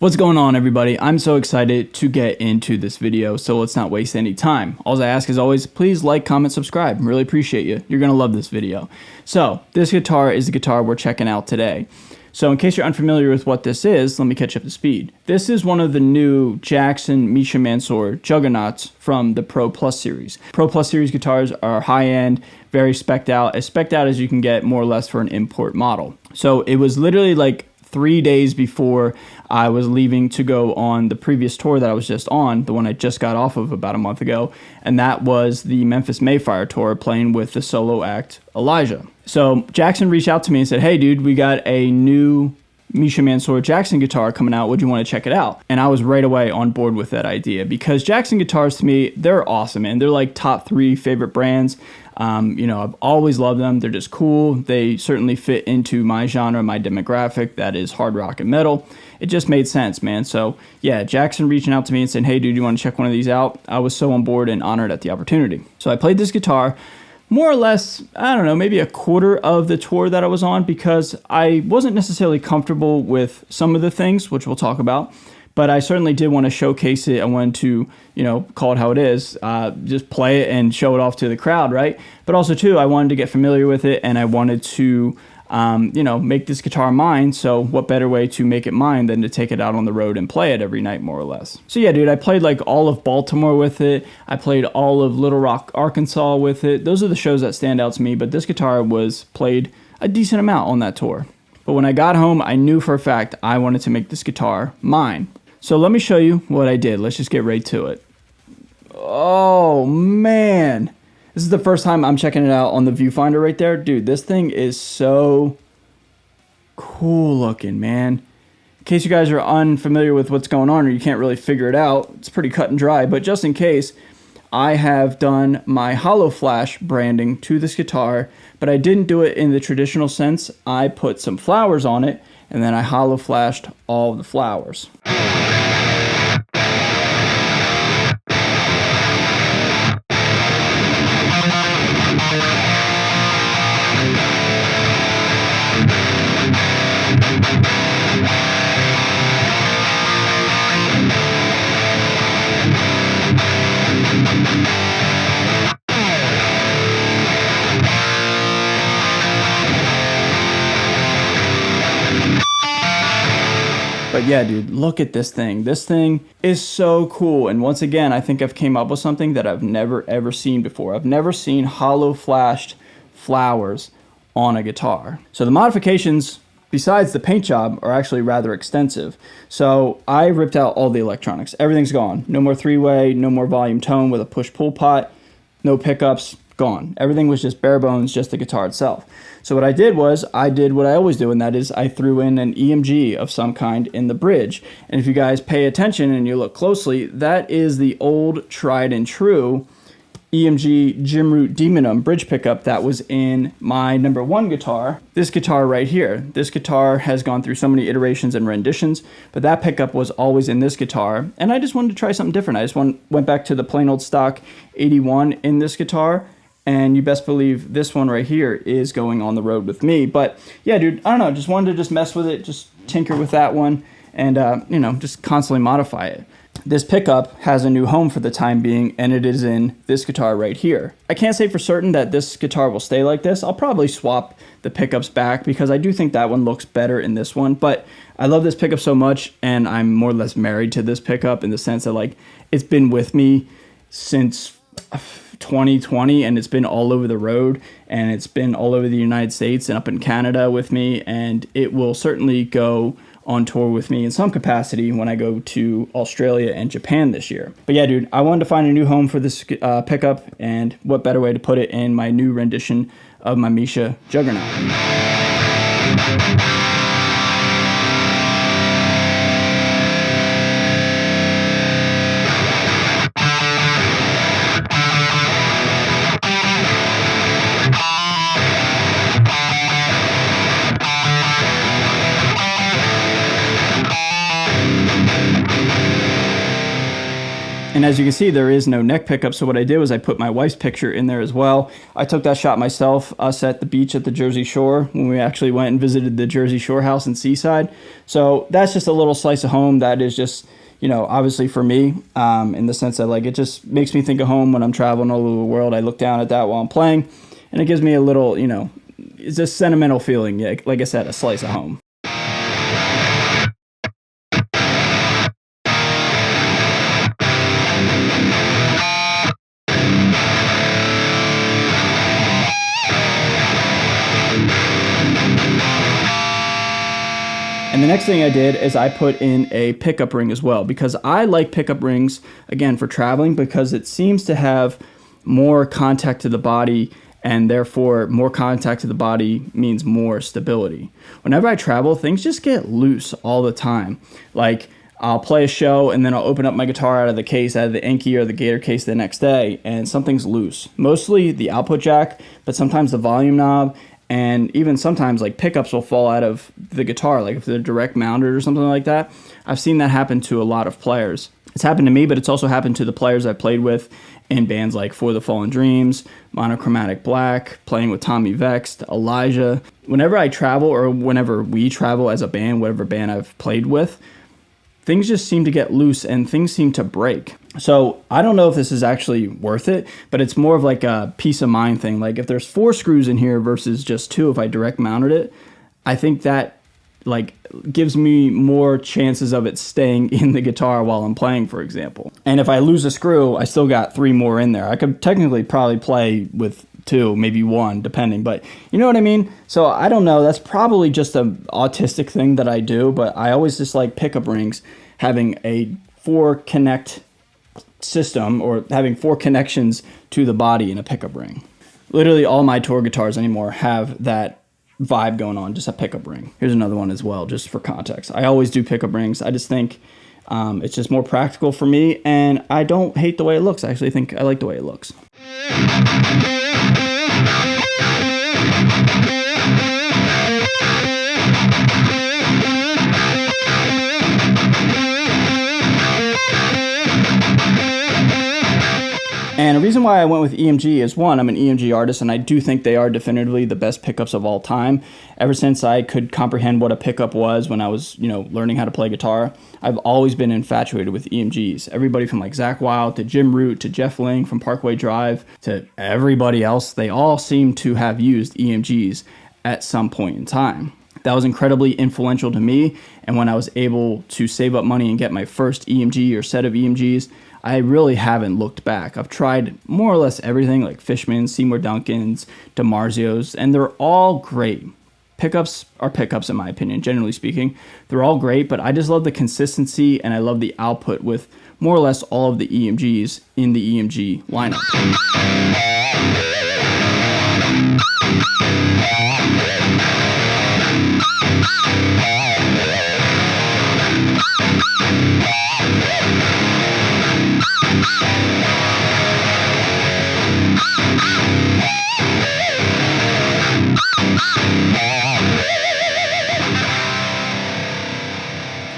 What's going on, everybody? I'm so excited to get into this video, so let's not waste any time. All I ask is always, please like, comment, subscribe. Really appreciate you. You're gonna love this video. So this guitar is the guitar we're checking out today. So in case you're unfamiliar with what this is, let me catch up to speed. This is one of the new Jackson Misha Mansour juggernauts from the Pro Plus series. Pro Plus series guitars are high-end, very spec'd out, as spec'd out as you can get more or less for an import model. So it was literally like 3 days before I was leaving to go on the previous tour that I was just on, the one I just got off of about a month ago, and that was the Memphis Mayfire tour playing with the solo act Elijah. So Jackson reached out to me and said, hey dude, we got a new Misha Mansour Jackson guitar coming out, would you want to check it out? And I was right away on board with that idea because Jackson guitars, to me, they're awesome, man. They're like top 3 favorite brands. I've always loved them. They're just cool. They certainly fit into my genre, my demographic, that is hard rock and metal. It just made sense, man. So yeah, Jackson reaching out to me and saying, hey dude, you want to check one of these out? I was so on board and honored at the opportunity. So I played this guitar more or less, I don't know, maybe a quarter of the tour that I was on because I wasn't necessarily comfortable with some of the things, which we'll talk about. But I certainly did want to showcase it. I wanted to, call it how it is, just play it and show it off to the crowd, right? But also, too, I wanted to get familiar with it, and I wanted to, make this guitar mine. So what better way to make it mine than to take it out on the road and play it every night, more or less. So yeah, dude, I played like all of Baltimore with it. I played all of Little Rock, Arkansas with it. Those are the shows that stand out to me, but this guitar was played a decent amount on that tour. But when I got home, I knew for a fact I wanted to make this guitar mine. So let me show you what I did. Let's just get right to it. Oh, man. This is the first time I'm checking it out on the viewfinder right there. Dude, this thing is so cool looking, man. In case you guys are unfamiliar with what's going on or you can't really figure it out, it's pretty cut and dry. But just in case, I have done my hollow flash branding to this guitar, but I didn't do it in the traditional sense. I put some flowers on it, and then I hollow flashed all of the flowers. But yeah, dude, look at this thing. This thing is so cool. And once again, I think I've came up with something that I've never ever seen before. I've never seen hollow flashed flowers on a guitar. So the modifications, besides the paint job, are actually rather extensive. So I ripped out all the electronics. Everything's gone. No more 3-way, no more volume tone with a push-pull pot, no pickups, gone. Everything was just bare bones, just the guitar itself. So what I did was, I did what I always do, and that is I threw in an EMG of some kind in the bridge. And if you guys pay attention and you look closely, that is the old tried and true EMG Jim Root Demonum bridge pickup that was in my #1 guitar, this guitar right here. This guitar has gone through so many iterations and renditions, but that pickup was always in this guitar, and I just wanted to try something different. I just went back to the plain old stock 81 in this guitar, and you best believe this one right here is going on the road with me. But yeah, dude, I don't know, just wanted to just mess with it, just tinker with that one, and just constantly modify it. This pickup has a new home for the time being, and it is in this guitar right here. I can't say for certain that this guitar will stay like this. I'll probably swap the pickups back because I do think that one looks better in this one, but I love this pickup so much, and I'm more or less married to this pickup in the sense that, like, it's been with me since 2020, and it's been all over the road, and it's been all over the United States and up in Canada with me, and it will certainly go on tour with me in some capacity when I go to Australia and Japan this year. But yeah, dude, I wanted to find a new home for this pickup, and what better way to put it in my new rendition of my Misha Juggernaut. And as you can see, there is no neck pickup. So what I did was I put my wife's picture in there as well. I took that shot myself, us at the beach at the Jersey Shore, when we actually went and visited the Jersey Shore house in Seaside. So that's just a little slice of home that is just, you know, obviously for me, in the sense that like it just makes me think of home when I'm traveling all over the world. I look down at that while I'm playing, and it gives me a little, you know, it's a sentimental feeling. Yeah, like I said, a slice of home. And the next thing I did is I put in a pickup ring as well, because I like pickup rings, again, for traveling, because it seems to have more contact to the body, and therefore more contact to the body means more stability. Whenever I travel, things just get loose all the time. Like I'll play a show and then I'll open up my guitar out of the case, out of the Enki or the Gator case the next day, and something's loose. Mostly the output jack, but sometimes the volume knob. And even sometimes like pickups will fall out of the guitar, like if they're direct mounted or something like that. I've seen that happen to a lot of players. It's happened to me, but it's also happened to the players I've played with in bands like For the Fallen Dreams, Monochromatic Black, playing with Tommy Vexed, Elijah. Whenever I travel, or whenever we travel as a band, whatever band I've played with, things just seem to get loose and things seem to break. So I don't know if this is actually worth it, but it's more of like a peace of mind thing. Like if there's 4 screws in here versus just 2, if I direct mounted it, I think that like gives me more chances of it staying in the guitar while I'm playing, for example. And if I lose a screw, I still got 3 more in there. I could technically probably play with 2, maybe 1, depending, but you know what I mean? So I don't know, that's probably just an autistic thing that I do, but I always just like pickup rings having a 4 connect system, or having 4 connections to the body in a pickup ring. Literally all my tour guitars anymore have that vibe going on, just a pickup ring. Here's another one as well, just for context. I always do pickup rings. I just think it's just more practical for me, and I don't hate the way it looks. I actually think I like the way it looks. And the reason why I went with EMG is, one, I'm an EMG artist, and I do think they are definitively the best pickups of all time. Ever since I could comprehend what a pickup was when I was, you know, learning how to play guitar, I've always been infatuated with EMGs. Everybody from like Zakk Wylde to Jim Root to Jeff Lynne from Parkway Drive to everybody else, they all seem to have used EMGs at some point in time. That was incredibly influential to me, and when I was able to save up money and get my first EMG or set of EMGs, I really haven't looked back. I've tried more or less everything, like Fishman, Seymour Duncan's, DiMarzios, and they're all great. Pickups are pickups in my opinion, generally speaking. They're all great, but I just love the consistency and I love the output with more or less all of the EMGs in the EMG lineup.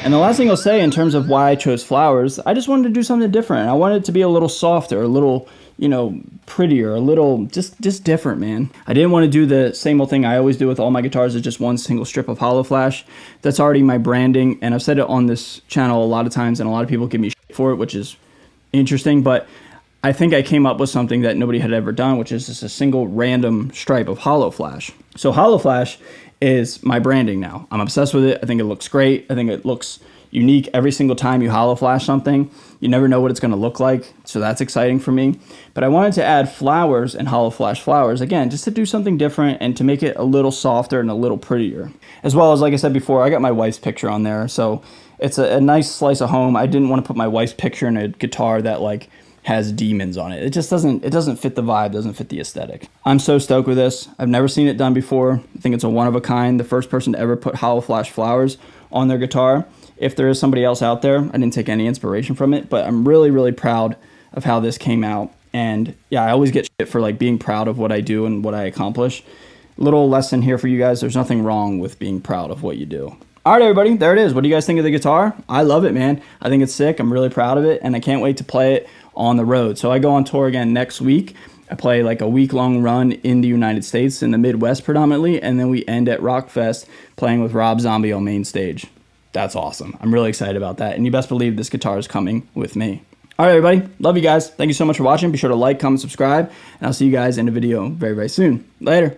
And the last thing I'll say in terms of why I chose flowers, I just wanted to do something different. I wanted it to be a little softer, a little, you know, prettier, a little just different, man. I didn't want to do the same old thing I always do with all my guitars, is just one single strip of hollow flash. That's already my branding, and I've said it on this channel a lot of times, and a lot of people give me shit for it, which is interesting, but I think I came up with something that nobody had ever done, which is just a single random stripe of hollow flash. So hollow flash is my branding now. I'm obsessed with it. I think it looks great. I think it looks unique every single time you hollow flash something. You never know what it's going to look like, so that's exciting for me. But I wanted to add flowers and hollow flash flowers, again, just to do something different and to make it a little softer and a little prettier. As well as, like I said before, I got my wife's picture on there, so it's a nice slice of home. I didn't want to put my wife's picture in a guitar that like has demons on it. It just doesn't fit the vibe, doesn't fit the aesthetic. I'm so stoked with this. I've never seen it done before. I think it's a one of a kind. The first person to ever put hollow flash flowers on their guitar. If there is somebody else out there, I didn't take any inspiration from it, but I'm really, really proud of how this came out. And yeah, I always get shit for like being proud of what I do and what I accomplish. Little lesson here for you guys. There's nothing wrong with being proud of what you do. All right, everybody, there it is. What do you guys think of the guitar? I love it, man. I think it's sick. I'm really proud of it, and I can't wait to play it on the road. So I go on tour again next week. I play like a week-long run in the United States, in the Midwest predominantly, and then we end at Rockfest playing with Rob Zombie on main stage. That's awesome. I'm really excited about that, and you best believe this guitar is coming with me. All right, everybody. Love you guys. Thank you so much for watching. Be sure to like, comment, subscribe, and I'll see you guys in a video very, very soon. Later.